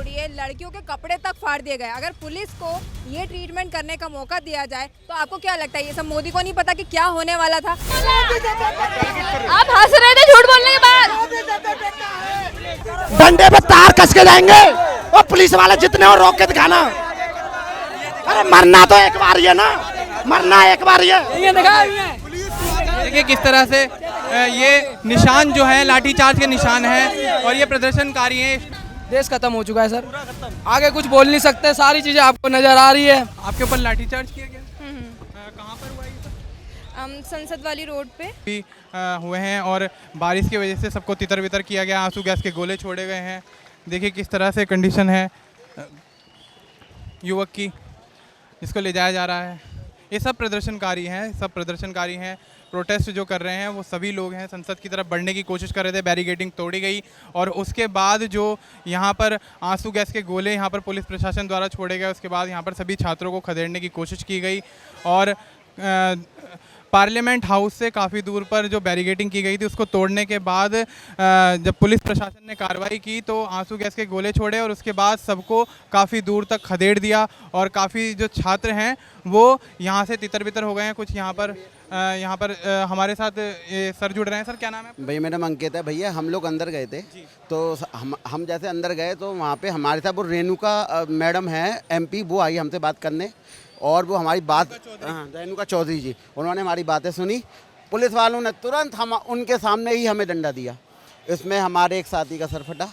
छोड़िए, लड़कियों के कपड़े तक फाड़ दिए गए। अगर पुलिस को ये ट्रीटमेंट करने का मौका दिया जाए तो आपको क्या लगता है ये सब मोदी को नहीं पता कि क्या होने वाला था? आप हंस रहे थे झूठ बोलने के बाद। डंडे पे तार कस के जाएंगे और पुलिस वाले जितने हो रोक के दिखाना। अरे मरना तो एक बार ही है ना, मरना एक बार ही है। देखिए किस तरह से ये निशान जो है लाठीचार्ज के निशान है और ये प्रदर्शनकारी हैं। देश खत्म हो चुका है सर, आगे कुछ बोल नहीं सकते, सारी चीजें आपको नजर आ रही है। आपके ऊपर लाठीचार्ज किया गया? कहाँ पर हुआ ये सब? संसद वाली रोड पे भी हुए हैं और बारिश की वजह से सबको तितर बितर किया गया, आंसू गैस के गोले छोड़े गए हैं। देखिए किस तरह से कंडीशन है युवक की, जिसको ले जाया जा रहा है। ये सब प्रदर्शनकारी हैं, प्रोटेस्ट जो कर रहे हैं वो सभी लोग हैं। संसद की तरफ बढ़ने की कोशिश कर रहे थे, बैरिकेडिंग तोड़ी गई और उसके बाद जो यहाँ पर आंसू गैस के गोले यहाँ पर पुलिस प्रशासन द्वारा छोड़े गए, उसके बाद यहाँ पर सभी छात्रों को खदेड़ने की कोशिश की गई और पार्लियामेंट हाउस से काफ़ी दूर पर जो बैरिकेडिंग की गई थी उसको तोड़ने के बाद जब पुलिस प्रशासन ने कार्रवाई की तो आंसू गैस के गोले छोड़े और उसके बाद सबको काफ़ी दूर तक खदेड़ दिया और काफ़ी जो छात्र हैं वो यहाँ से तितर बितर हो गए हैं। कुछ यहाँ पर हमारे साथ ये सर जुड़ रहे हैं। सर क्या नाम है? भैया मेरा नाम अंकित है। भैया हम लोग अंदर गए थे तो हम जैसे अंदर गए तो वहाँ पे हमारे साथ वो रेणुका मैडम है MP, वो आई हमसे बात करने और वो हमारी बात, रेणुका चौधरी जी, उन्होंने हमारी बातें सुनी। पुलिस वालों ने तुरंत हम उनके सामने ही हमें डंडा दिया। इसमें हमारे एक साथी का सर फटा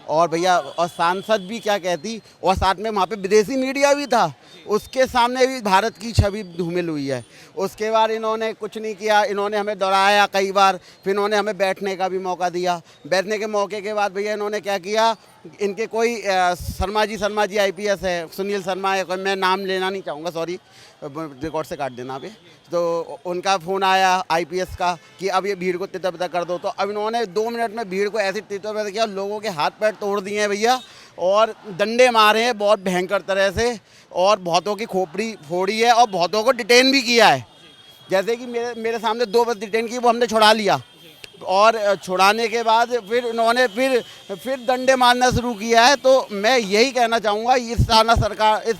और भैया और सांसद भी क्या कहती, और साथ में वहाँ पे विदेशी मीडिया भी था, उसके सामने भी भारत की छवि धूमिल हुई है। उसके बाद इन्होंने कुछ नहीं किया, इन्होंने हमें दौड़ाया कई बार, फिर इन्होंने हमें बैठने का भी मौका दिया। बैठने के मौके के बाद भैया इन्होंने क्या किया, इनके कोई शर्मा जी IPS है, सुनील शर्मा है, कोई मैं नाम लेना नहीं चाहूँगा, सॉरी, रिकॉर्ड से काट देना पे। तो उनका फ़ोन आया IPS का कि अब ये भीड़ को तितर बितर कर दो। तो अब इन्होंने 2 मिनट में भीड़ को ऐसे तितर बितर किया, लोगों के हाथ पैर तोड़ दिए हैं भैया और डंडे मारे हैं बहुत भयंकर तरह से और बहुतों की खोपड़ी फोड़ी है और बहुतों को डिटेन भी किया है। जैसे कि मेरे सामने 2 बस डिटेन की, वो हमने छुड़ा लिया और छुड़ाने के बाद फिर इन्होंने फिर डंडे मारना शुरू किया है। तो मैं यही कहना चाहूँगा इस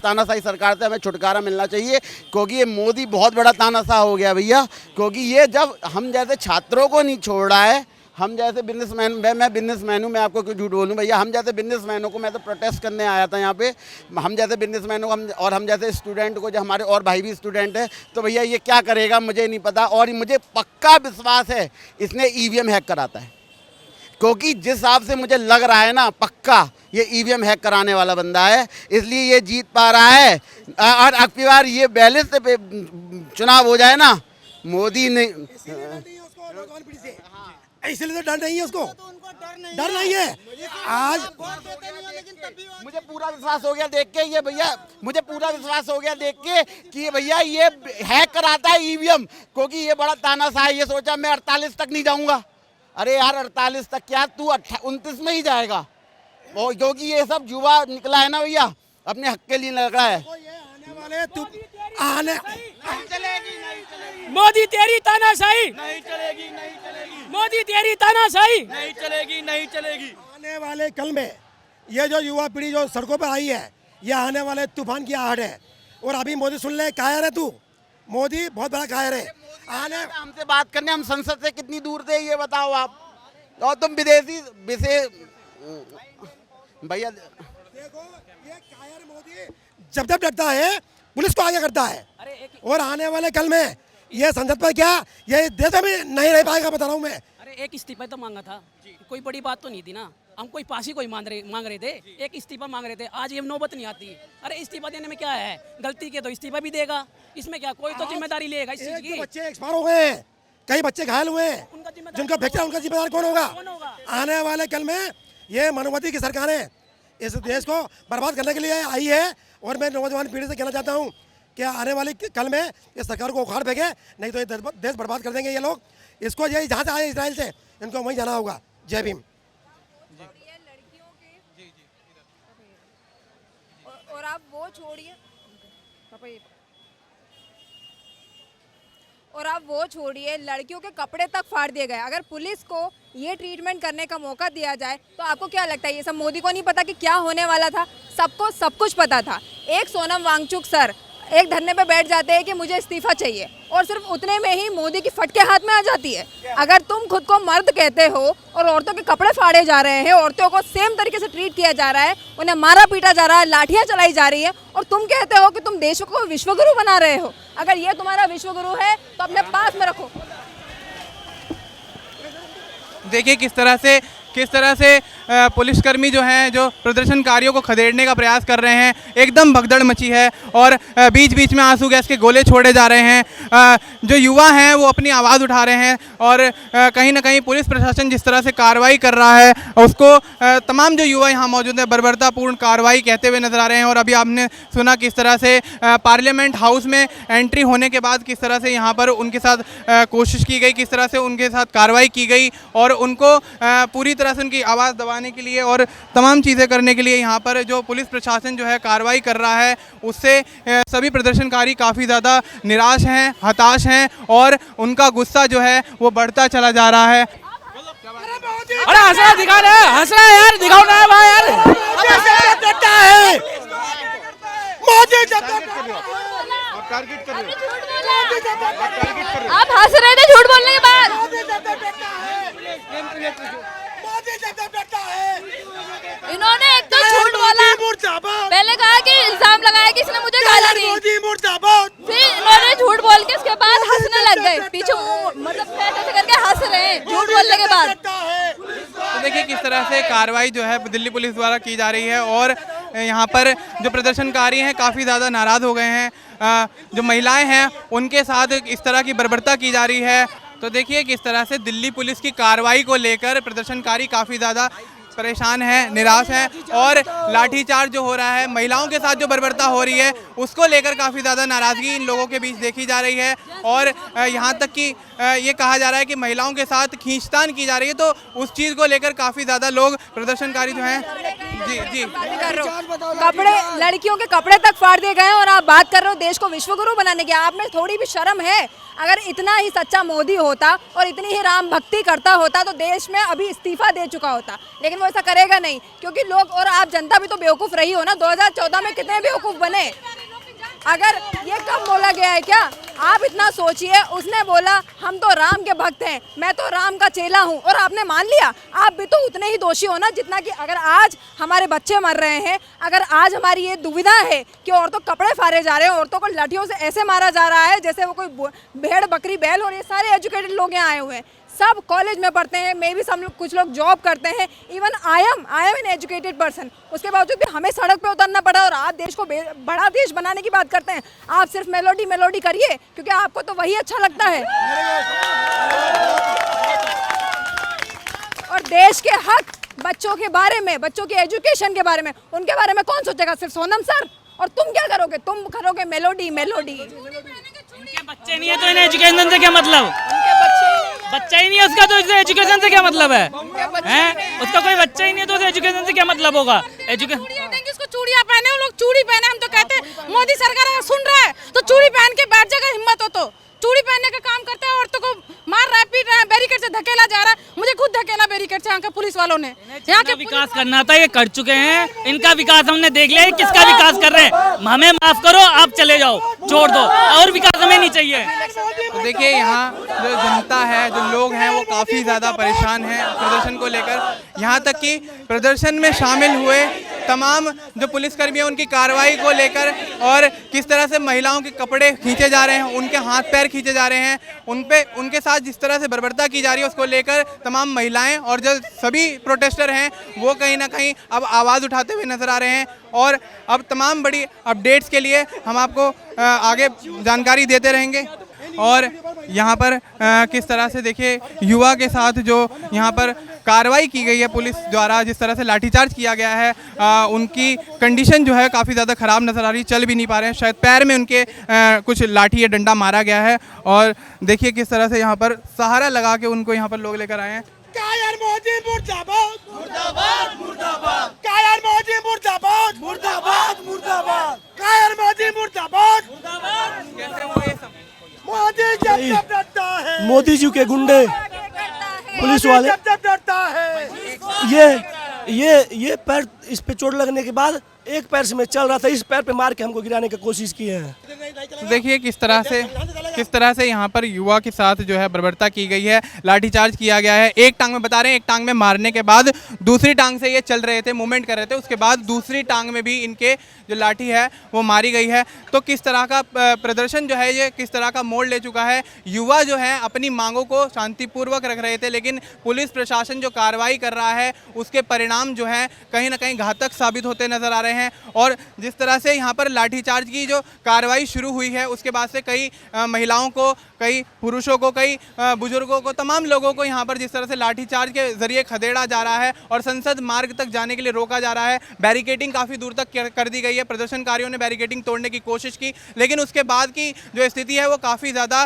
तानाशाही सरकार से हमें छुटकारा मिलना चाहिए, क्योंकि ये मोदी बहुत बड़ा तानाशाह हो गया भैया। क्योंकि ये जब हम जैसे छात्रों को नहीं छोड़ रहा है, हम जैसे बिजनेसमैन, मैं बिजनेसमैन हूँ, मैं आपको क्यों झूठ बोलूँ भैया, हम जैसे बिजनेसमैनों को, मैं तो प्रोटेस्ट करने आया था यहाँ पे, हम जैसे बिजनेसमैनों को हम जैसे स्टूडेंट को, जो हमारे और भाई भी स्टूडेंट है, तो भैया ये क्या करेगा मुझे नहीं पता। और मुझे पक्का विश्वास है इसने EVM हैक कराता है, क्योंकि जिस हिसाब से मुझे लग रहा है ना, पक्का ये EVM हैक कराने वाला बंदा है, इसलिए ये जीत पा रहा है। और अगली बार ये बैलेंस पे चुनाव हो जाए ना, मोदी ने इसलिए तो डर नहीं है उसको, डर नहीं है। आज मुझे पूरा विश्वास हो गया देख के ये भैया, मुझे पूरा विश्वास हो गया देख के कि भैया ये हैक कराता है EVM, क्योंकि ये बड़ा तानाशाह है। ये सोचा मैं 48 तक नहीं जाऊंगा, अरे यार 48 तक क्या, तू 29 में ही जाएगा। और क्योंकि ये सब युवा निकला है ना भैया, अपने हक के लिए लग रहा है। मोदी तेरी तानाशाही नहीं चलेगी, मोदी तेरी तानाशाही नहीं चलेगी। आने वाले कल में ये जो युवा पीढ़ी जो सड़कों पर आई है, ये आने वाले तूफान की आहट है। और अभी मोदी सुन ले, कायर है तू, मोदी बहुत बड़ा कायर है। आने हमसे बात करने, हम संसद से कितनी दूर थे ये बताओ आप, और तुम विदेशी भैया देखो ये कायर मोदी जब डरता है पुलिस को आगे करता है। और आने वाले कल में ये संसद पर क्या ये देश में नहीं रह पाएगा, बता रहा हूँ मैं। अरे एक इस्तीफा तो मांगा था, कोई बड़ी बात तो नहीं थी ना, हम कोई फांसी कोई मांग रहे थे, एक इस्तीफा मांग रहे थे। आज ये नौबत नहीं आती। अरे इस्तीफा देने में क्या है, गलती के तो इस्तीफा भी देगा, इसमें क्या, कोई तो जिम्मेदारी लेगा इस चीज की। बच्चे एक्सपायर हो गए हैं, कई बच्चे घायल हुए हैं, जिनका फ्रैक्चर, उनका जिम्मेदार कौन होगा? आने वाले कल में ये मानववादी की सरकारें इस देश को बर्बाद करने के लिए आई है। और मैं नौजवान पीढ़ी से कहना चाहता हूँ कि आने वाली कल में इस सरकार को उखाड़ फेंके, नहीं तो ये देश बर्बाद कर देंगे ये लोग। इसको यही जहाँ से आए इसराइल से, इनको वहीं जाना होगा। जय भीम। और आप वो छोड़िए, और आप वो छोड़िए, लड़कियों के कपड़े तक फाड़ दिए गए। अगर पुलिस को ये ट्रीटमेंट करने का मौका दिया जाए तो आपको क्या लगता है ये सब मोदी को नहीं पता कि क्या होने वाला था? सबको सब कुछ पता था। एक सोनम वांगचुक सर एक धरने पे बैठ जाते हैं कि मुझे इस्तीफा चाहिए और सिर्फ उतने में ही मोदी की फटके हाथ में आ जाती है। अगर तुम खुद को मर्द कहते हो और औरतों के कपड़े फाड़े जा रहे हैं, औरतों को सेम तरीके से ट्रीट किया जा रहा है, उन्हें मारा पीटा जा रहा है, लाठियां चलाई जा रही है और तुम कहते हो कि तुम देश को विश्वगुरु बना रहे हो, अगर ये तुम्हारा विश्वगुरु है तो अपने पास में रखो। देखिए किस तरह से पुलिसकर्मी जो हैं जो प्रदर्शनकारियों को खदेड़ने का प्रयास कर रहे हैं, एकदम भगदड़ मची है और बीच बीच में आंसू गैस के गोले छोड़े जा रहे हैं। जो युवा हैं वो अपनी आवाज़ उठा रहे हैं और कहीं ना कहीं पुलिस प्रशासन जिस तरह से कार्रवाई कर रहा है उसको तमाम जो युवा यहाँ मौजूद हैं बर्बरतापूर्ण कार्रवाई कहते हुए नजर आ रहे हैं। और अभी आपने सुना किस तरह से पार्लियामेंट हाउस में एंट्री होने के बाद किस तरह से यहाँ पर उनके साथ कोशिश की गई, किस तरह से उनके साथ कार्रवाई की गई और उनको पूरी तरह से उनकी आवाज़ दबाने के लिए और तमाम चीज़ें करने के लिए यहाँ पर जो पुलिस प्रशासन जो है कार्रवाई कर रहा है, उससे सभी प्रदर्शनकारी काफ़ी ज़्यादा निराश हैं, हताश हैं और उनका गुस्सा जो है वो बढ़ता चला जा रहा है। अरे हंस रहा है यार, दिखाओ ना भाई यार। आप हंस रहे थे झूठ बोलने के बाद। इन्होंने एक तो झूठ बोला, पहले कहा कि इल्जाम लगाया कि इसने मुझे गाली दी, फिर इन्होंने झूठ बोल के उसके बाद हंसने लग गए, पीछे मतलब ऐसे करके हंस रहे हैं झूठ बोलने के बाद। तो देखिए किस तरह से कार्रवाई जो है दिल्ली पुलिस द्वारा की जा रही है और यहाँ पर जो प्रदर्शनकारी हैं काफ़ी ज़्यादा नाराज़ हो गए हैं। जो महिलाएं हैं उनके साथ इस तरह की बर्बरता की जा रही है। तो देखिए किस तरह से दिल्ली पुलिस की कार्रवाई को लेकर प्रदर्शनकारी काफ़ी ज़्यादा परेशान हैं, निराश हैं और लाठीचार्ज जो हो रहा है, महिलाओं के साथ जो बर्बरता हो रही है उसको लेकर काफ़ी ज़्यादा नाराज़गी इन लोगों के बीच देखी जा रही है। और यहाँ तक कि ये कहा जा रहा है कि महिलाओं के साथ खींचतान की जा रही है, तो उस चीज़ को लेकर काफ़ी ज़्यादा लोग प्रदर्शनकारी जो हैं जी कपड़े, लड़कियों के कपड़े तक फाड़ दिए गए और आप बात कर रहे हो देश को विश्वगुरु बनाने की। आप में थोड़ी भी शर्म है? अगर इतना ही सच्चा मोदी होता और इतनी ही राम भक्ति करता होता तो देश में अभी इस्तीफा दे चुका होता, लेकिन वो ऐसा करेगा नहीं क्योंकि लोग और आप जनता भी तो बेवकूफ़ रही हो ना। 2014 में कितने बेवकूफ़ बने? अगर ये कब बोला गया है क्या? आप इतना सोचिए, उसने बोला हम तो राम के भक्त हैं, मैं तो राम का चेला हूं और आपने मान लिया। आप भी तो उतने ही दोषी हो ना जितना कि अगर आज हमारे बच्चे मर रहे हैं, अगर आज हमारी ये दुविधा है कि औरतों कपड़े फाड़े जा रहे हैं, औरतों को लाठियों से ऐसे मारा जा रहा है जैसे वो कोई भेड़ बकरी बैल, और ये सारे एजुकेटेड लोग यहाँ आए हुए हैं, सब कॉलेज में पढ़ते हैं, मे भी सब लोग कुछ लोग जॉब करते हैं, even I am an educated person, उसके बावजूद भी हमें सड़क पे उतरना पड़ा और आप देश को बड़ा देश बनाने की बात करते हैं। आप सिर्फ मेलोडी करिए क्योंकि आपको तो वही अच्छा लगता है। और देश के हक, बच्चों के बारे में, बच्चों के एजुकेशन के बारे में, उनके बारे में कौन सोचेगा? सिर्फ सोनम सर। और तुम क्या करोगे? तुम करोगे मेलोडी। उनके बच्चे नहीं है तो इन्हें एजुकेशन से क्या मतलब? बच्चा ही नहीं है उसका तो इसे एजुकेशन से क्या मतलब है? उसका कोई बच्चा ही नहीं है तो उसे एजुकेशन से क्या मतलब होगा? इसको चूड़ियां पहने, वो लोग चूड़ी पहने, हम तो कहते हैं मोदी सरकार अगर सुन रहा है तो चूड़ी पहन के बैठ जाएगा, हिम्मत हो तो। चूड़ी पहनने का काम करता है, औरतों को मार रहा है, पीट रहा है, बैरिकेड से धकेला जा रहा है। मुझे खुद धकेला बैरिकेड से यहाँ के पुलिस वालों ने। यहाँ के विकास करना था, ये कर चुके हैं। इनका विकास हमने देख लिया, किसका विकास कर रहे हैं। हमें माफ करो, आप चले जाओ, छोड़ दो, और विकास हमें नहीं चाहिए। तो देखिए यहाँ जो जनता है, जो लोग हैं वो काफ़ी ज़्यादा परेशान हैं प्रदर्शन को लेकर। यहाँ तक कि प्रदर्शन में शामिल हुए तमाम जो पुलिसकर्मी हैं उनकी कार्रवाई को लेकर और किस तरह से महिलाओं के कपड़े खींचे जा रहे हैं, उनके हाथ पैर खींचे जा रहे हैं, उनके साथ जिस तरह से बर्बरता की जा रही है उसको लेकर तमाम महिलाएं और जो सभी प्रोटेस्टर हैं वो कहीं ना कहीं अब आवाज़ उठाते हुए नजर आ रहे हैं। और अब तमाम बड़ी अपडेट्स के लिए हम आपको आगे जानकारी देते रहेंगे। और यहाँ पर किस तरह से देखिए युवा के साथ जो यहाँ पर कार्रवाई की गई है पुलिस द्वारा, जिस तरह से लाठीचार्ज किया गया है, उनकी कंडीशन जो है काफ़ी ज़्यादा ख़राब नज़र आ रही है, चल भी नहीं पा रहे हैं, शायद पैर में उनके कुछ लाठी या डंडा मारा गया है। और देखिए किस तरह से यहाँ पर सहारा लगा के उनको यहाँ पर लोग लेकर आए हैं। कायर मोदी मुर्दाबाद मुर्दाबाद मुर्दाबाद, कायर मोदी मुर्दाबाद मुर्दाबाद मुर्दाबाद, कायर मोदी मुर्दाबाद मुर्दाबाद। कैसे हुआ ये सब? मोदी जब डरता है, मोदी जी के गुंडे पुलिस वाले ये पैर इस पे चोट लगने के बाद एक पैर से मैं चल रहा था, इस पैर पे मार के हमको गिराने की कोशिश किए हैं। देखिए किस तरह से यहाँ पर युवा के साथ जो है बर्बरता की गई है, लाठीचार्ज किया गया है। एक टांग में बता रहे हैं, एक टांग में मारने के बाद दूसरी टांग से ये चल रहे थे, मूवमेंट कर रहे थे, उसके बाद दूसरी टांग में भी इनके जो लाठी है वो मारी गई है। तो किस तरह का प्रदर्शन जो है ये किस तरह का मोड़ ले चुका है। युवा जो है अपनी मांगों को शांतिपूर्वक रख रहे थे, लेकिन पुलिस प्रशासन जो कार्रवाई कर रहा है उसके परिणाम जो है कहीं ना कहीं घातक साबित होते नजर आ रहे हैं। और जिस तरह से यहाँ पर लाठीचार्ज की जो कार्रवाई शुरू हुई है उसके बाद से कई महिलाओं को, कई पुरुषों को, कई बुजुर्गों को, तमाम लोगों को यहाँ पर जिस तरह से लाठीचार्ज के जरिए खदेड़ा जा रहा है और संसद मार्ग तक जाने के लिए रोका जा रहा है। बैरिकेडिंग काफ़ी दूर तक कर दी गई है, प्रदर्शनकारियों ने बैरिकेडिंग तोड़ने की कोशिश की, लेकिन उसके बाद की जो स्थिति है वो काफ़ी ज़्यादा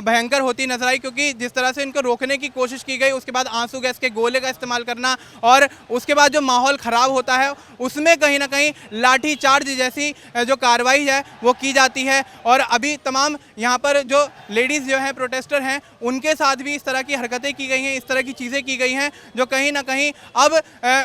भयंकर होती नजर आई, क्योंकि जिस तरह से इनको रोकने की कोशिश की गई उसके बाद आंसू गैस के गोले का इस्तेमाल करना और उसके बाद जो माहौल ख़राब होता है उसमें कहीं ना कहीं लाठीचार्ज जैसी जो कार्रवाई है वो की जाती है। और अभी तमाम यहाँ पर जो लेडीज़ जो हैं, प्रोटेस्टर हैं, उनके साथ भी इस तरह की हरकतें की गई हैं, इस तरह की चीज़ें की गई हैं जो कहीं ना कहीं अब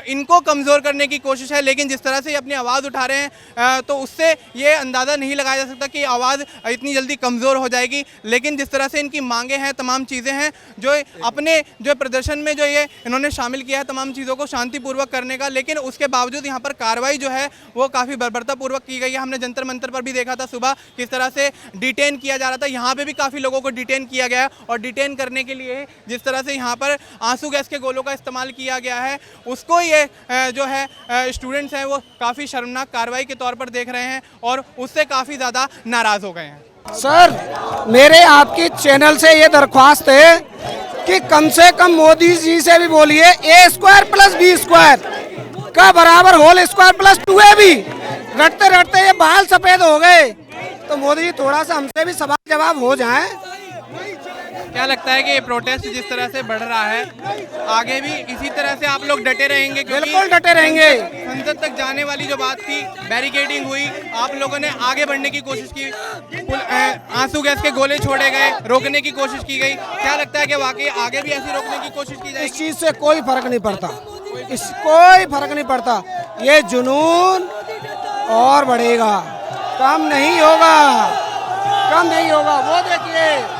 इनको कमज़ोर करने की कोशिश है। लेकिन जिस तरह से ये अपनी आवाज़ उठा रहे हैं तो उससे ये अंदाज़ा नहीं लगाया जा सकता कि आवाज़ इतनी जल्दी कमज़ोर हो जाएगी। लेकिन जिस तरह से इनकी मांगें हैं, तमाम चीज़ें हैं जो अपने जो प्रदर्शन में जो ये इन्होंने शामिल किया है, तमाम चीज़ों को शांतिपूर्वक करने का, लेकिन उसके बावजूद यहाँ पर कार्रवाई जो है वो काफ़ी बर्बरतापूर्वक की गई है। हमने जंतर मंतर पर भी देखा था सुबह किस तरह से डिटेन किया जा रहा था, यहाँ पे भी काफ़ी लोगों को डिटेन किया गया है और डिटेन करने के लिए जिस तरह से यहाँ पर आंसू गैस के गोलों का इस्तेमाल किया गया है उसको ये जो है स्टूडेंट्स हैं वो काफ़ी शर्मनाक कार्रवाई के तौर पर देख रहे हैं और उससे काफ़ी ज़्यादा नाराज़ हो गए हैं। सर मेरे आपके चैनल से ये दरख्वास्त है कि कम से कम मोदी जी से भी बोलिए A² + B² का बराबर होल स्क्वायर प्लस 2AB। रटते रटते ये बाल सफेद हो गए, तो मोदी जी थोड़ा सा हमसे भी सवाल जवाब हो जाए। क्या लगता है कि ये प्रोटेस्ट जिस तरह से बढ़ रहा है आगे भी इसी तरह से आप लोग डटे रहेंगे? बिल्कुल डटे रहेंगे। संसद तक जाने वाली जो बात थी, बैरिकेडिंग हुई, आप लोगों ने आगे बढ़ने की कोशिश की, आंसू गैस के गोले छोड़े गए, रोकने की कोशिश की गई। क्या लगता है कि वाकई आगे भी ऐसी रोकने की कोशिश की जाएगी? इस चीज से कोई फर्क नहीं पड़ता, कोई फर्क नहीं पड़ता। ये जुनून और बढ़ेगा, कम नहीं होगा, कम नहीं होगा। वो देखिए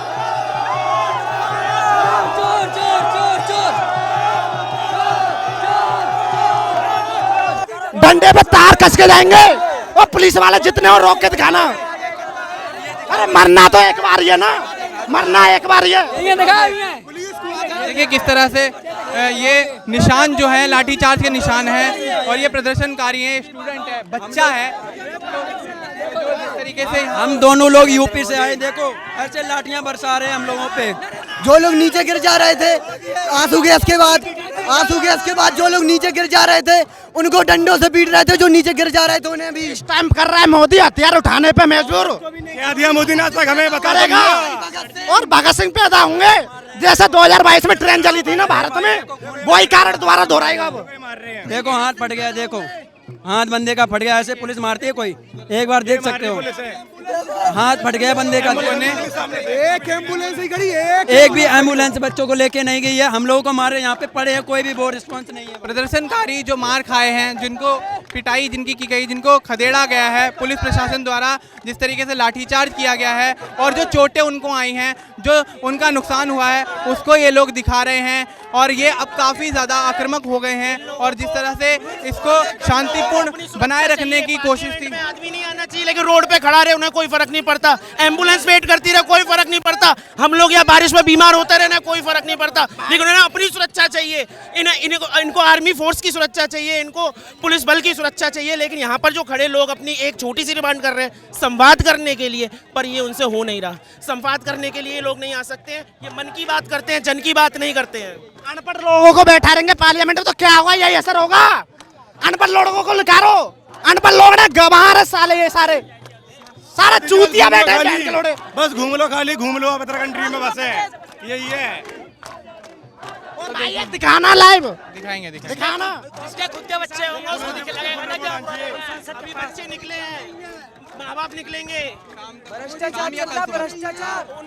डंडे पे तार कस के जाएंगे और पुलिस वाले जितने हो रोक के दिखाना। अरे मरना तो एक बार ही है ना, मरना एक बार ही है। देखिए किस तरह से ये निशान जो है लाठीचार्ज के निशान है और ये प्रदर्शनकारी है, स्टूडेंट है, बच्चा है। इस तरीके से हम दोनों लोग यूपी से आए, देखो ऐसे लाठियां बरसा रहे हैं हम लोगों पे। जो लोग नीचे गिर जा रहे थे आंसू गैस के बाद जो लोग नीचे गिर जा रहे थे उनको डंडों से पीट रहे थे, जो नीचे गिर जा रहे थे उन्हें भी। स्टैम्प कर रहा है मोदी, हथियार उठाने पे मजबूर। क्या दिया मोदी ने आज तक हमें करेगा और भगत सिंह पैदा होंगे जैसे 2022 में ट्रेन चली थी ना भारत में, वही कारण दोबारा दोहराएगा। अब देखो हाथ फट गया, देखो हाथ बंदे का फट गया। ऐसे पुलिस मारती है कोई? एक बार देख सकते हो, हाथ फट गया बंदे का। एक एम्बुलेंस ही खड़ी है, एक भी एम्बुलेंस बच्चों को लेके नहीं गई है। हम लोगों को मारे यहाँ पे पड़े हैं, कोई भी वो रिस्पॉन्स नहीं है। प्रदर्शनकारी जो मार खाए हैं, जिनको पिटाई जिनकी की गई, जिनको खदेड़ा गया है पुलिस प्रशासन द्वारा, जिस तरीके से लाठीचार्ज किया गया है और जो चोटें उनको आई हैं, जो उनका नुकसान हुआ है उसको ये लोग दिखा रहे हैं और ये अब काफ़ी ज़्यादा आक्रामक हो गए हैं। और जिस तरह से इसको शांतिपूर्ण बनाए रखने की कोशिश थी। आदमी नहीं आना चाहिए, लेकिन रोड पे खड़ा रहे उन्हें कोई फर्क नहीं पड़ता। एम्बुलेंस वेट करती रहे, कोई फर्क नहीं पड़ता। हम लोग यहाँ बारिश में बीमार होते रहना, कोई फर्क नहीं पड़ता। लेकिन उन्हें अपनी सुरक्षा चाहिए, इनको आर्मी फोर्स की सुरक्षा चाहिए, इनको पुलिस बल की सुरक्षा चाहिए। लेकिन यहाँ पर जो खड़े लोग अपनी एक छोटी सी डिमांड कर रहे हैं संवाद करने के लिए, पर ये उनसे हो नहीं रहा। संवाद करने के लिए लोग नहीं आ सकते हैं, ये मन की बात करते हैं, जन की बात नहीं करते हैं। अनपढ़ लोगों को बैठा रहेंगे पार्लियामेंट में तो क्या होगा, यही असर होगा। अनपढ़ लोगों को निकालो, अनपढ़ लोग ना गंवार है साले, ये सारे चूतिया बैठे हैं। बस घूम लो, खाली घूम लो, अवतर कंट्री में बस है, यही है। दिखाना लाइव, दिखाएंगे दिखाना। जिसके खुद के बच्चे होंगे उसको लगेगा ना कि संसद में बच्चे निकले हैं, माँ बाप निकलेंगे।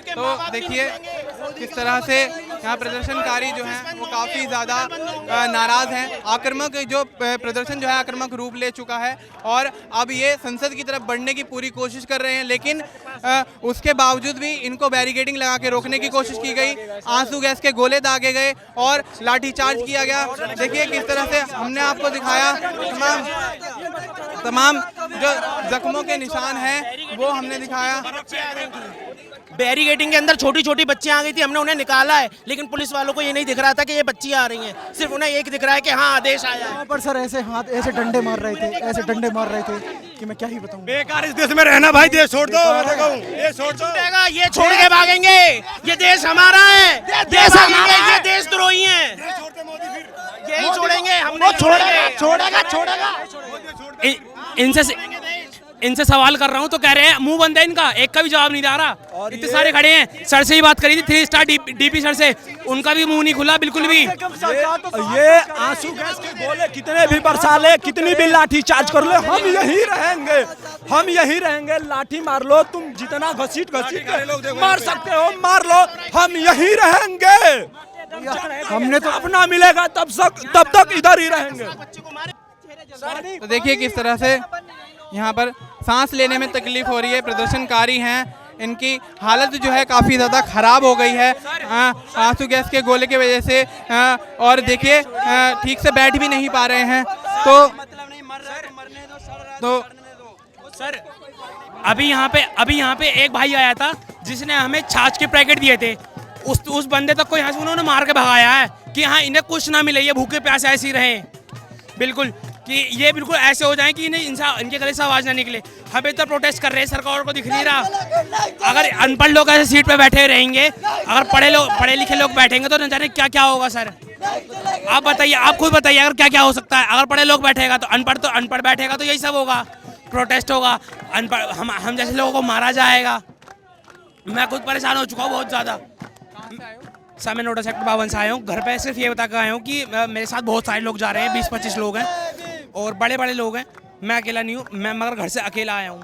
तो देखिए किस तरह से यहाँ प्रदर्शनकारी जो हैं वो काफ़ी ज़्यादा नाराज़ हैं। आक्रामक जो प्रदर्शन जो है आक्रामक रूप ले चुका है और अब ये संसद की तरफ बढ़ने की पूरी कोशिश कर रहे हैं, लेकिन उसके बावजूद भी इनको बैरिकेडिंग लगा के रोकने की कोशिश की गई, आंसू गैस के गोले दागे गए और लाठीचार्ज किया गया। देखिए किस तरह से हमने आपको दिखाया तमाम जो जख्मों के निशान हैं वो हमने दिखाया। बैरिकेडिंग के अंदर छोटी छोटी बच्चियां आ गई थी, हमने उन्हें निकाला है, लेकिन पुलिस वालों को ये नहीं दिख रहा था कि ये बच्चियां आ रही हैं, सिर्फ उन्हें एक दिख रहा है कि हाँ आदेश आया है। पर सर ऐसे हाथ ऐसे डंडे मार रहे थे, ऐसे डंडे मार रहे थे कि मैं क्या ही बताऊं। बेकार इस देश में रहना भाई, देश छोड़ दो, ये छोड़ दो, ये छोड़ के भागेंगे, ये देश हमारा है, देश हमारा, ये देशद्रोही हैं, यही छोड़ेंगे, हम छोड़ेगा। इनसे सवाल कर रहा हूँ तो कह रहे हैं मुंह बंद है इनका, एक का भी जवाब नहीं दे रहा। इतने सारे खड़े हैं, सर से ही बात करी थी 3 स्टार डीपी सर से, उनका भी मुंह नहीं खुला बिल्कुल भी। ये आंसू गैस के गोले कितने भी बरसा ले, कितनी भी लाठी चार्ज कर ले, हम यही रहेंगे, हम यही रहेंगे। लाठी मार लो, तुम जितना घसीट मार सकते हो मार लो, हम यही रहेंगे। हमने तो अपना मिलेगा तब तक इधर ही रहेंगे। तो देखिए किस तरह से यहाँ पर सांस लेने में तकलीफ हो रही है, प्रदर्शनकारी हैं, इनकी हालत जो है काफ़ी ज़्यादा ख़राब हो गई है आंसू गैस के गोले की वजह से, और देखिए ठीक से बैठ भी नहीं पा रहे हैं। तो सर अभी यहाँ पे एक भाई आया था जिसने हमें छाछ के पैकेट दिए थे, उस बंदे तक को यहाँ से उन्होंने मार के भगाया है कि हाँ इन्हें कुछ ना मिले, ये भूखे प्यासे ऐसे ही रहें, बिल्कुल कि ये बिल्कुल ऐसे हो जाएं कि इनके गले से आवाज़ ना निकले। हम इतना प्रोटेस्ट कर रहे हैं, सरकार को दिख नहीं रहा। अगर अनपढ़ लोग ऐसे सीट पे बैठे रहेंगे, अगर पढ़े लिखे लोग बैठेंगे तो न जाने क्या क्या होगा। सर आप बताइए, आप खुद बताइए अगर क्या क्या हो सकता है। अगर पढ़े लोग बैठेगा तो अनपढ़ बैठेगा तो यही सब होगा, प्रोटेस्ट होगा, अनपढ़ हम जैसे लोगों को मारा जाएगा। मैं खुद परेशान हो चुका हूँ बहुत ज़्यादा। सर मैं नोटा सेक्टर 52 से आया हूँ, घर पे सिर्फ ये बता कर आया हूँ कि मेरे साथ बहुत सारे लोग जा रहे हैं, 20-25 लोग हैं और बड़े लोग हैं, मैं अकेला नहीं हूँ, मैं मगर घर से अकेला आया हूँ।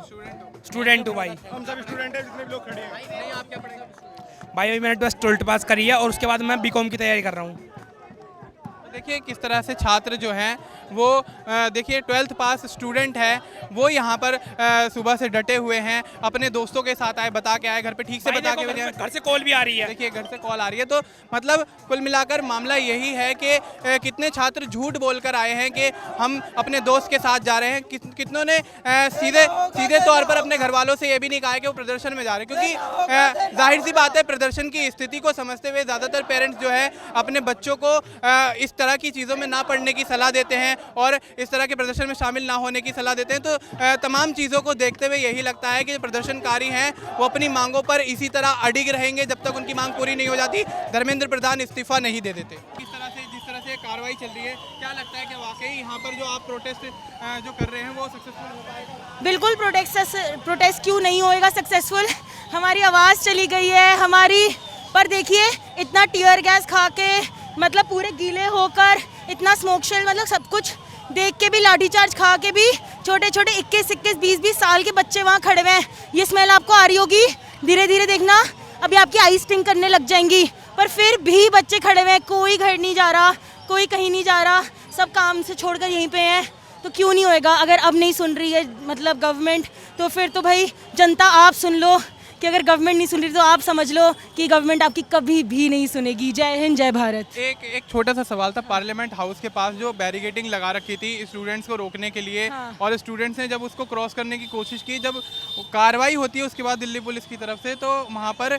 स्टूडेंट हूँ भाई, हम सब स्टूडेंट हैं, जितने भी लोग खड़े हैं। आप क्या पढ़ेंगे? भाई अभी मैंने 12th पास करी है और उसके बाद मैं बीकॉम की तैयारी कर रहा हूँ। देखिए किस तरह से छात्र जो हैं वो देखिए 12th पास स्टूडेंट है, वो यहाँ पर सुबह से डटे हुए हैं, अपने दोस्तों के साथ आए, बता के आए, घर पे ठीक से बता के घर से कॉल भी आ रही है। देखिए घर से कॉल आ रही है। तो मतलब कुल मिलाकर मामला यही है कि कितने छात्र झूठ बोलकर आए हैं कि हम अपने दोस्त के साथ जा रहे हैं, कितनों ने सीधे तौर पर अपने घर वालों से ये भी नहीं कहा कि वो प्रदर्शन में जा रहे हैं, क्योंकि जाहिर सी बात है प्रदर्शन की स्थिति को समझते हुए ज़्यादातर पेरेंट्स जो है अपने बच्चों को इस तरह की चीज़ों में ना पढ़ने की सलाह देते हैं और इस तरह के प्रदर्शन में शामिल ना होने की सलाह देते हैं। तो तमाम चीज़ों को देखते हुए यही लगता है कि जो प्रदर्शनकारी हैं वो अपनी मांगों पर इसी तरह अडिग रहेंगे जब तक उनकी मांग पूरी नहीं हो जाती, धर्मेंद्र प्रधान इस्तीफा नहीं दे देते। जिस तरह से कार्रवाई चल रही है, क्या लगता है कि वाकई यहाँ पर जो आप प्रोटेस्ट जो कर रहे हैं वो सक्सेसफुल हो पाएगा? बिल्कुल प्रोटेस्ट क्यों नहीं होएगा सक्सेसफुल। हमारी आवाज़ चली गई है हमारी, पर देखिए इतना टीयर गैस खा के, मतलब पूरे गीले होकर, इतना स्मोक शेल, मतलब सब कुछ देख के भी, लाठीचार्ज खा के भी, छोटे छोटे 21-21, 20-20 साल के बच्चे वहाँ खड़े हुए हैं। ये स्मेल आपको आ रही होगी, धीरे धीरे देखना अभी आपकी आई स्टिंग करने लग जाएंगी, पर फिर भी बच्चे खड़े हुए हैं, कोई घर नहीं जा रहा, कोई कहीं नहीं जा रहा, सब काम से छोड़कर यहीं पे हैं। तो क्यों नहीं होएगा? अगर अब नहीं सुन रही है मतलब गवर्नमेंट, तो फिर तो भाई जनता आप सुन लो कि अगर गवर्नमेंट नहीं सुन रही तो आप समझ लो कि गवर्नमेंट आपकी कभी भी नहीं सुनेगी। जय हिंद, जय भारत। एक छोटा सा सवाल था, पार्लियामेंट हाउस के पास जो बैरिकेडिंग लगा रखी थी स्टूडेंट्स को रोकने के लिए, हाँ। और स्टूडेंट्स ने जब उसको क्रॉस करने की कोशिश की, जब कार्रवाई होती है उसके बाद दिल्ली पुलिस की तरफ से, तो वहाँ पर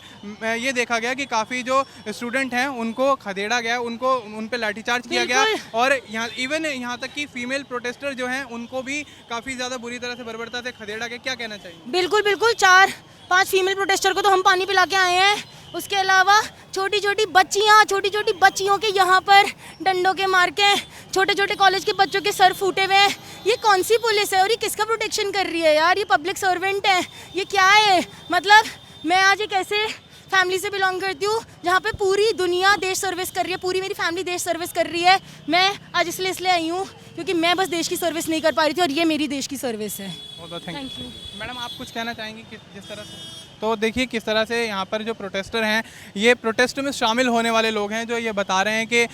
ये देखा गया कि काफ़ी जो स्टूडेंट हैं उनको खदेड़ा गया, उन पर लाठीचार्ज किया गया, और यहाँ तक कि फीमेल प्रोटेस्टर जो हैं उनको भी काफ़ी ज़्यादा बुरी तरह से बर्बरता से खदेड़ा गया। क्या कहना चाहिए? बिल्कुल 4-5 फीमेल प्रोटेस्टर को तो हम पानी पिला के आए हैं। उसके अलावा छोटी छोटी बच्चियों के यहाँ पर डंडों के मार के, छोटे छोटे कॉलेज के बच्चों के सर फूटे हुए हैं। ये कौन सी पुलिस है और ये किसका प्रोटेक्शन कर रही है यार? ये पब्लिक सर्वेंट है, ये क्या है? मतलब मैं आज एक ऐसे फैमिली से बिलोंग करती हूँ जहाँ पे पूरी दुनिया देश सर्विस कर रही है, पूरी मेरी फैमिली देश सर्विस कर रही है। मैं आज इसलिए आई हूँ क्योंकि मैं बस देश की सर्विस नहीं कर पा रही थी और ये मेरी देश की सर्विस है। Thank you. मैडम आप कुछ कहना चाहेंगी कि जिस तरह से तो देखिए किस तरह से यहाँ पर जो प्रोटेस्टर हैं, ये प्रोटेस्ट में शामिल होने वाले लोग हैं, जो ये बता रहे हैं कि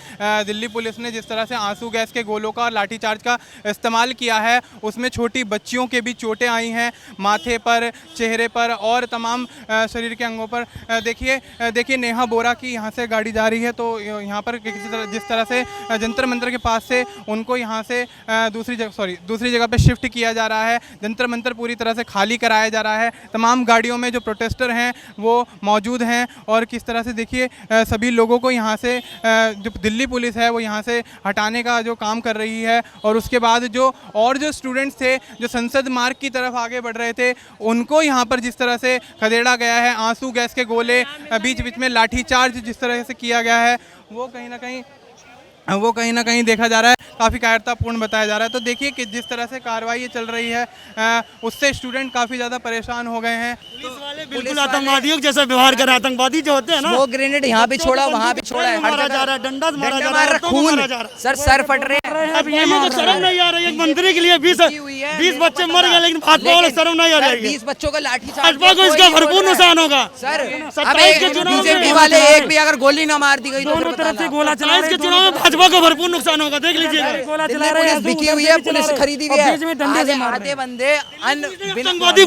दिल्ली पुलिस ने जिस तरह से आंसू गैस के गोलों का और लाठीचार्ज का इस्तेमाल किया है, उसमें छोटी बच्चियों के भी चोटें आई हैं, माथे पर, चेहरे पर और तमाम शरीर के अंगों पर। देखिए नेहा बोरा की यहाँ से गाड़ी जा रही है, तो यहाँ पर किसी तरह जिस तरह से जंतर मंतर के पास से उनको यहाँ से दूसरी जगह पे शिफ्ट किया जा रहा है। जंतर मंतर पूरी तरह से खाली कराया जा रहा है। तमाम गाड़ियों में जो प्रोटेस्टर हैं वो मौजूद हैं और किस तरह से देखिए सभी लोगों को यहाँ से जो दिल्ली पुलिस है वो यहाँ से हटाने का जो काम कर रही है। और उसके बाद जो स्टूडेंट्स थे जो संसद मार्ग की तरफ आगे बढ़ रहे थे, उनको यहाँ पर जिस तरह से खदेड़ा गया है, आंसू गैस के गोले, बीच बीच में लाठीचार्ज जिस तरह से किया गया है, वो कहीं ना कहीं देखा जा रहा है काफ़ी कायरतापूर्ण बताया जा रहा है। तो देखिए कि जिस तरह से कार्रवाई ये चल रही है, उससे स्टूडेंट काफ़ी ज़्यादा परेशान हो गए हैं। पुलिस वाले बिल्कुल आतंकवादियों जैसा व्यवहार कर रहे हैं। आतंकवादी जो होते हैं ना, वो ग्रेनेड यहाँ पे छोड़ा, वहाँ पे छोड़ा है, मारा जा रहा है, डंडा मारा जा रहा है, खून सर फट रहे हैं। अब ये तो शर्म नहीं आ रही है, एक मंत्री के लिए 20 बच्चे मर गए, लेकिन भाजपा वाले शर्म नहीं आ रही है। 20 बच्चों का लाठीचार्ज, भाजपा को इसका भरपूर नुकसान होगा सर। अब बीजेपी वाले एक भी अगर गोली ना मार दी गई तो दोनों तरफ से गोला चला, इसके चुनाव में भाजपा को भरपूर नुकसान होगा, देख लीजिएगा। पुलिस बिकी हुई है, पुलिस खरीदी हुई है। आधे बंदे आतंकवादी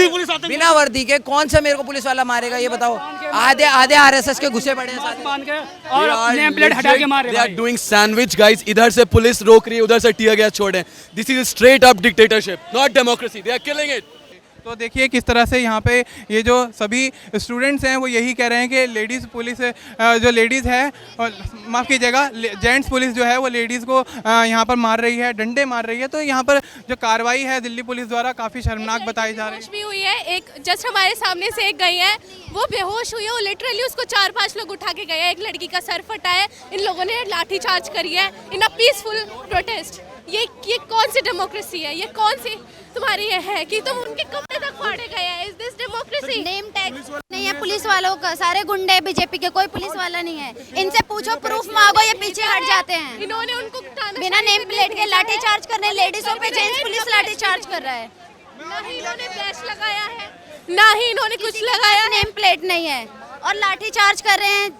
पुलिस बिना वर्दी के कौन सा मेरे को पुलिस वाला मारेगा ये बताओ। आधे आरएसएस के घुसे पड़े हैं और नेम प्लेट हटा के मार रहे हैं। They are doing sandwich guys, इधर से पुलिस रोक रही है, उधर से टीयर गैस छोड़ रहे हैं। This is straight up dictatorship, not democracy. They are killing it. तो देखिए किस तरह से यहाँ पे ये जो सभी स्टूडेंट्स हैं वो यही कह रहे हैं कि लेडीज़ पुलिस जो लेडीज़ है, माफ़ कीजिएगा, जेंट्स पुलिस जो है वो लेडीज़ को यहाँ पर मार रही है, डंडे मार रही है। तो यहाँ पर जो कार्रवाई है दिल्ली पुलिस द्वारा काफ़ी शर्मनाक बताई जा रही है। भी हुई है, एक जस्ट हमारे सामने से एक गई है, वो बेहोश हुई है, वो लिटरली उसको 4-5 लोग उठा के गए हैं। एक लड़की का सर फटा है, इन लोगों ने लाठी चार्ज करी है इन अ पीसफुल प्रोटेस्ट। ये कौन सी डेमोक्रेसी है, ये कौन सी तुम्हारी ये है कि तुम उनके कपड़े तक फाड़े गए हैं? Is this democracy? Name tag नहीं है पुलिस वालों का, सारे गुंडे बीजेपी के, कोई पुलिस वाला नहीं है। इनसे पूछो, प्रूफ मांगो, ये पीछे हट जाते हैं। इन्होंने उनको बिना नेम प्लेट के लाठी चार्ज करने, लेडीजों पे जेंट्स पुलिस लाठी चार्ज कर रहा है। ना ही इन्होंने फ्लैश लगाया है, ना ही इन्होंने कुछ लगाया, नेम प्लेट नहीं है और लाठी चार्ज कर रहे हैं।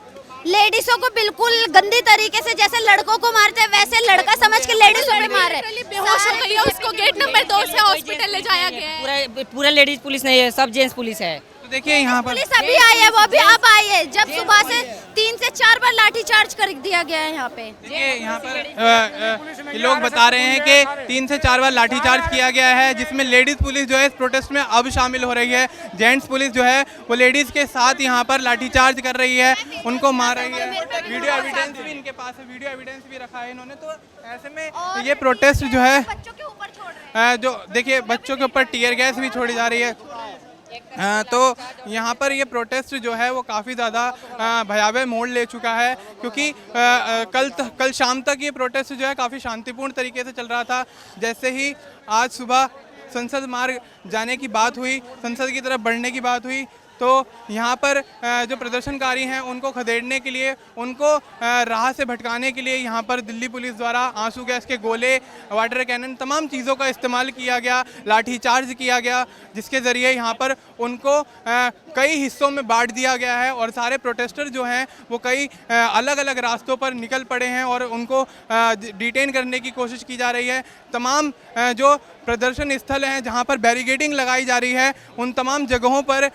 लेडीजों को बिल्कुल गंदी तरीके से, जैसे लड़कों को मारते हैं वैसे लड़का समझ के लेडीजों पे मार रहे हैं। बेहोश हो गई है, उसको गेट नंबर 2 से हॉस्पिटल ले जाया गया है। पूरा लेडीज पुलिस नहीं है, सब जेंट्स पुलिस है। देखिए यहाँ पर पुलिस अभी आई है, वो भी अब आई है, जब सुबह से 3 से 4 बार लाठी चार्ज कर दिया गया है यहाँ पे। देखिए यहाँ पर लोग बता रहे हैं कि 3 से 4 बार लाठीचार्ज किया गया है, जिसमें लेडीज पुलिस जो है इस प्रोटेस्ट में अब शामिल हो रही है। जेंट्स पुलिस जो है वो लेडीज के साथ यहाँ पर लाठीचार्ज कर रही है, उनको मार रही है। वीडियो एविडेंस भी इनके पास है, वीडियो एविडेंस भी रखा है इन्होंने। तो ऐसे में ये प्रोटेस्ट जो है जो देखिए बच्चों के ऊपर टीयर गैस भी छोड़ी जा रही है। तो यहाँ पर ये प्रोटेस्ट जो है वो काफ़ी ज़्यादा भयावह मोड़ ले चुका है, क्योंकि कल शाम तक ये प्रोटेस्ट जो है काफ़ी शांतिपूर्ण तरीके से चल रहा था। जैसे ही आज सुबह संसद मार्ग जाने की बात हुई, संसद की तरफ बढ़ने की बात हुई, तो यहाँ पर जो प्रदर्शनकारी हैं उनको खदेड़ने के लिए, उनको राह से भटकाने के लिए यहाँ पर दिल्ली पुलिस द्वारा आंसू गैस के गोले, वाटर कैनन, तमाम चीज़ों का इस्तेमाल किया गया, लाठीचार्ज किया गया, जिसके ज़रिए यहाँ पर उनको कई हिस्सों में बांट दिया गया है। और सारे प्रोटेस्टर जो हैं वो कई अलग अलग रास्तों पर निकल पड़े हैं और उनको डिटेन करने की कोशिश की जा रही है। तमाम जो प्रदर्शन स्थल हैं जहां पर बैरिकेडिंग लगाई जा रही है, उन तमाम जगहों पर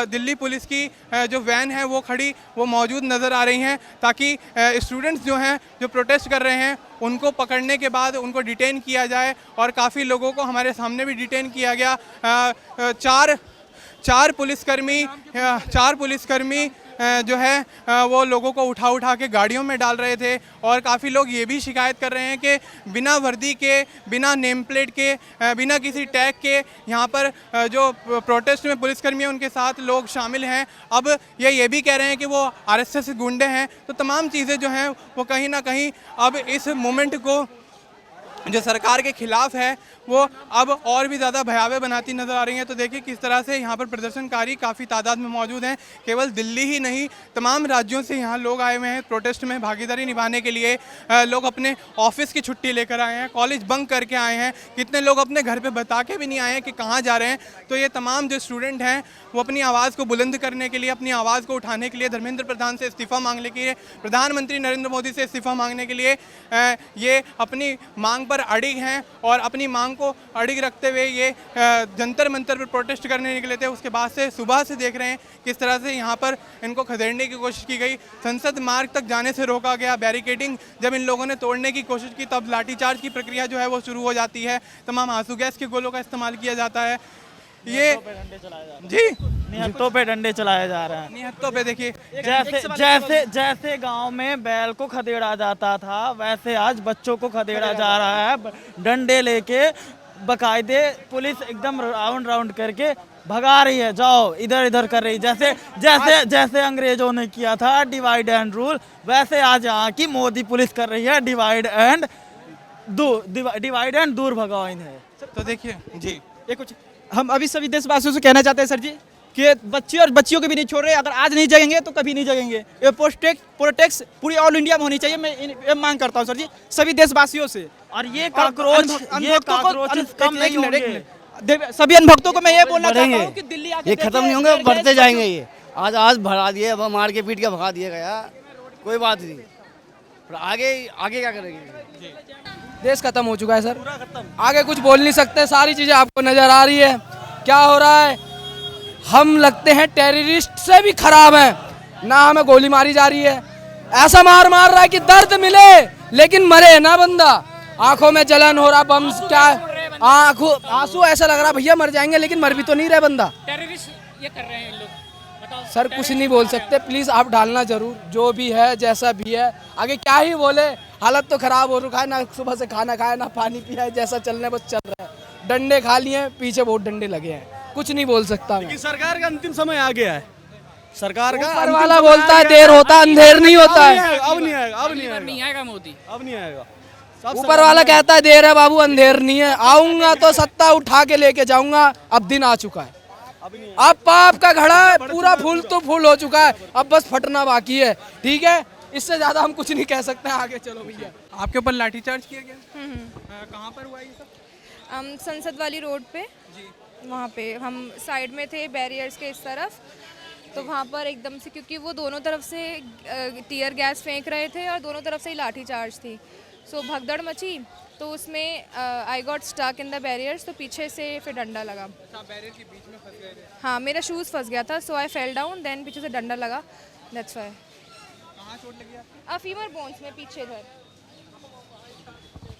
दिल्ली पुलिस की जो वैन है वो खड़ी, वो मौजूद नज़र आ रही हैं, ताकि स्टूडेंट्स जो हैं जो प्रोटेस्ट कर रहे हैं उनको पकड़ने के बाद उनको डिटेन किया जाए। और काफ़ी लोगों को हमारे सामने भी डिटेन किया गया। चार पुलिसकर्मी जो है वो लोगों को उठा के गाड़ियों में डाल रहे थे। और काफ़ी लोग ये भी शिकायत कर रहे हैं कि बिना वर्दी के, बिना नेम प्लेट के, बिना किसी टैग के यहाँ पर जो प्रोटेस्ट में पुलिसकर्मी हैं उनके साथ लोग शामिल हैं। अब ये भी कह रहे हैं कि वो आरएसएस गुंडे हैं। तो तमाम चीज़ें जो हैं वो कहीं ना कहीं अब इस मूवमेंट को जो सरकार के खिलाफ है वो अब और भी ज़्यादा भयावह बनाती नज़र आ रही हैं। तो देखिए किस तरह से यहाँ पर प्रदर्शनकारी काफ़ी तादाद में मौजूद हैं। केवल दिल्ली ही नहीं, तमाम राज्यों से यहाँ लोग आए हुए हैं प्रोटेस्ट में भागीदारी निभाने के लिए। लोग अपने ऑफिस की छुट्टी लेकर आए हैं, कॉलेज बंक करके आए हैं, कितने लोग अपने घर पे बता के भी नहीं आए हैं कि कहाँ जा रहे हैं। तो ये तमाम जो स्टूडेंट हैं वो अपनी आवाज़ को बुलंद करने के लिए, अपनी आवाज़ को उठाने के लिए, धर्मेंद्र प्रधान से इस्तीफ़ा मांगने के लिए, प्रधानमंत्री नरेंद्र मोदी से इस्तीफ़ा मांगने के लिए ये अपनी मांग पर अड़िग हैं। और अपनी मांग को अड़िग रखते हुए ये जंतर मंतर पर प्रोटेस्ट करने निकले थे। उसके बाद से सुबह से देख रहे हैं किस तरह से यहाँ पर इनको खदेड़ने की कोशिश की गई, संसद मार्ग तक जाने से रोका गया। बैरिकेडिंग जब इन लोगों ने तोड़ने की कोशिश की तब लाठीचार्ज की प्रक्रिया जो है वो शुरू हो जाती है। तमाम आंसू गैस के गोलों का इस्तेमाल किया जाता है। ये जी निहत्तों पे डंडे चलाए जा रहे हैं। निहत्तों पे देखिए जैसे गांव में बैल को खदेड़ा जाता था वैसे आज बच्चों को खदेड़ा जा रहा है। डंडे लेके बकायदे पुलिस एकदम राउंड करके भगा रही है, जाओ इधर इधर कर रही। जैसे अंग्रेजों ने किया था डिवाइड एंड रूल, वैसे आज यहाँ की मोदी पुलिस कर रही है डिवाइड एंड दूर भगाओ इन्हें। तो देखिए जी, ये कुछ हम अभी सभी देशवासियों से कहना चाहते हैं सर जी कि बच्चे और बच्चियों को भी नहीं छोड़ रहे। अगर आज नहीं जगेंगे तो कभी नहीं जगेंगे। ये प्रोटेक्ट पूरी ऑल इंडिया में होनी चाहिए। मैं ये मांग करता हूँ सर जी सभी देशवासियों से। और ये काकरोच कम नहीं होंगे। सभी अनभक्तों को मैं ये बोलना चाहता हूँ कि दिल्ली ये खत्म नहीं होंगे, बढ़ते जाएंगे। ये आज भगा दिए, अब मार के पीट के भगा दिया गया, कोई बात नहीं। आगे क्या करेंगे? देश खत्म हो चुका है सर, आगे कुछ बोल नहीं सकते। सारी चीजें आपको नजर आ रही है क्या हो रहा है। हम लगते हैं टेररिस्ट से भी खराब हैं ना। हमें गोली मारी जा रही है, ऐसा मार रहा है कि दर्द मिले लेकिन मरे ना बंदा। आंखों में जलन हो रहा, बम क्या आंसू ऐसा लग रहा भैया मर जाएंगे, लेकिन मर भी तो नहीं रहे बंदा। टेररिस्ट ये कर रहे हैं लोग। सर कुछ नहीं बोल सकते, प्लीज आप डालना जरूर, जो भी है जैसा भी है। आगे क्या ही बोले, हालत तो खराब हो रखा है, ना सुबह से खाना खाया ना पानी पिया है, जैसा चलने बस चल रहा है। डंडे खा लिए, पीछे बहुत डंडे लगे हैं, कुछ नहीं बोल सकता मैं। सरकार का अंतिम समय आ गया है। सरकार का ऊपर वाला बोलता है देर होता अंधेर नहीं होता है। अब नहीं आएगा मोदी, अब नहीं आएगा। ऊपर वाला कहता है देर है बाबू, अंधेर नहीं है। आऊंगा तो सत्ता उठा के लेके जाऊंगा। अब दिन आ चुका है, अब पाप का घड़ा पूरा फूल तो फूल हो चुका है, अब बस फटना बाकी है। ठीक है, इससे ज्यादा हम कुछ नहीं कह सकते। आगे चलो भैया। आपके ऊपर लाठीचार्ज किया गया? कहाँ पर हुआ ये सब? संसद वाली रोड पे जी, वहाँ पे हम साइड में थे बैरियर्स के इस तरफ, तो वहाँ पर एकदम से क्योंकि वो दोनों तरफ से टीयर गैस फेंक रहे थे और दोनों तरफ से ही लाठी चार्ज थी। सो भगदड़ मची, तो उसमें I got stuck in the barriers, तो पीछे से फिर डंडा लगा। बैरियर के बीच में फंस गए थे? हाँ, मेरा शूज़ फंस गया था, सो आई फेल डाउन, देन पीछे से डंडा लगा, दैट्स व्हाई। कहाँ चोट लगी आपको? फीमर बोन्स में पीछे इधर।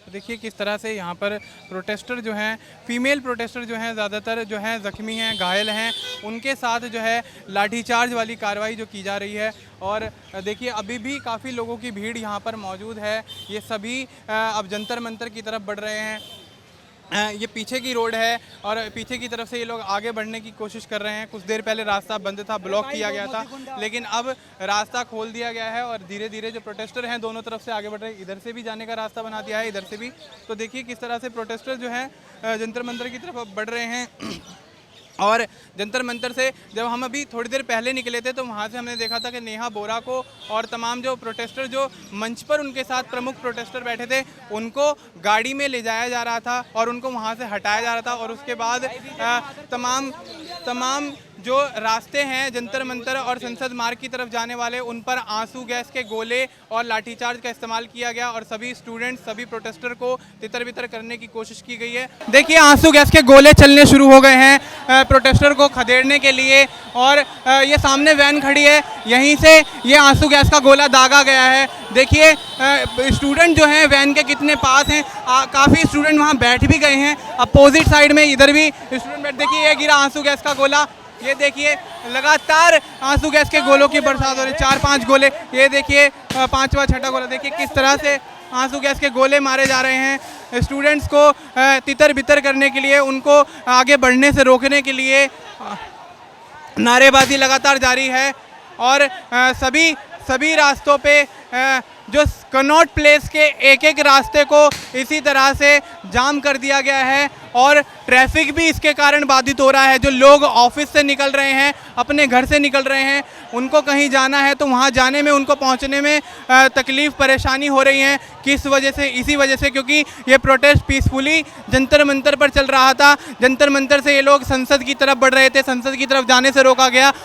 देखिए किस तरह से यहाँ पर प्रोटेस्टर जो हैं, फीमेल प्रोटेस्टर जो हैं ज़्यादातर जो हैं ज़ख्मी हैं, घायल हैं, उनके साथ जो है लाठीचार्ज वाली कार्रवाई जो की जा रही है। और देखिए अभी भी काफ़ी लोगों की भीड़ यहाँ पर मौजूद है। ये सभी अब जंतर मंतर की तरफ बढ़ रहे हैं। ये पीछे की रोड है और पीछे की तरफ से ये लोग आगे बढ़ने की कोशिश कर रहे हैं। कुछ देर पहले रास्ता बंद था, ब्लॉक किया गया था, लेकिन अब रास्ता खोल दिया गया है और धीरे धीरे जो प्रोटेस्टर हैं दोनों तरफ से आगे बढ़ रहे हैं। इधर से भी जाने का रास्ता बना दिया है, इधर से भी। तो देखिए किस तरह से प्रोटेस्टर जो हैं जंतर मंतर की तरफ बढ़ रहे हैं। और जंतर मंतर से जब हम अभी थोड़ी देर पहले निकले थे तो वहाँ से हमने देखा था कि नेहा बोरा को और तमाम जो प्रोटेस्टर जो मंच पर उनके साथ प्रमुख प्रोटेस्टर बैठे थे उनको गाड़ी में ले जाया जा रहा था और उनको वहाँ से हटाया जा रहा था। और उसके बाद तमाम जो रास्ते हैं जंतर मंतर और संसद मार्ग की तरफ जाने वाले, उन पर आंसू गैस के गोले और लाठीचार्ज का इस्तेमाल किया गया और सभी स्टूडेंट, सभी प्रोटेस्टर को तितर बितर करने की कोशिश की गई है। देखिए आंसू गैस के गोले चलने शुरू हो गए हैं प्रोटेस्टर को खदेड़ने के लिए। और ये सामने वैन खड़ी है, यहीं से ये आंसू गैस का गोला दागा गया है। देखिए स्टूडेंट जो हैं वैन के कितने पास हैं, काफ़ी स्टूडेंट वहाँ बैठ भी गए हैं। अपोजिट साइड में इधर भी स्टूडेंट बैठ, देखिए ये गिरा आंसू गैस का गोला। ये देखिए लगातार आंसू गैस के गोलों की बरसात हो रही है, 4-5 गोले। ये देखिए 5वां 6ठा गोला। देखिए किस तरह से आंसू गैस के गोले मारे जा रहे हैं स्टूडेंट्स को तितर बितर करने के लिए, उनको आगे बढ़ने से रोकने के लिए नारेबाजी लगातार जारी है। और सभी रास्तों पे जो कनॉट प्लेस के एक एक रास्ते को इसी तरह से जाम कर दिया गया है और ट्रैफिक भी इसके कारण बाधित हो रहा है। जो लोग ऑफिस से निकल रहे हैं, अपने घर से निकल रहे हैं, उनको कहीं जाना है तो वहाँ जाने में, उनको पहुँचने में तकलीफ़ परेशानी हो रही है। किस वजह से? इसी वजह से क्योंकि ये प्रोटेस्ट पीसफुली जंतर मंतर पर चल रहा था। जंतर मंतर से ये लोग संसद की तरफ बढ़ रहे थे, संसद की तरफ जाने से रोका गया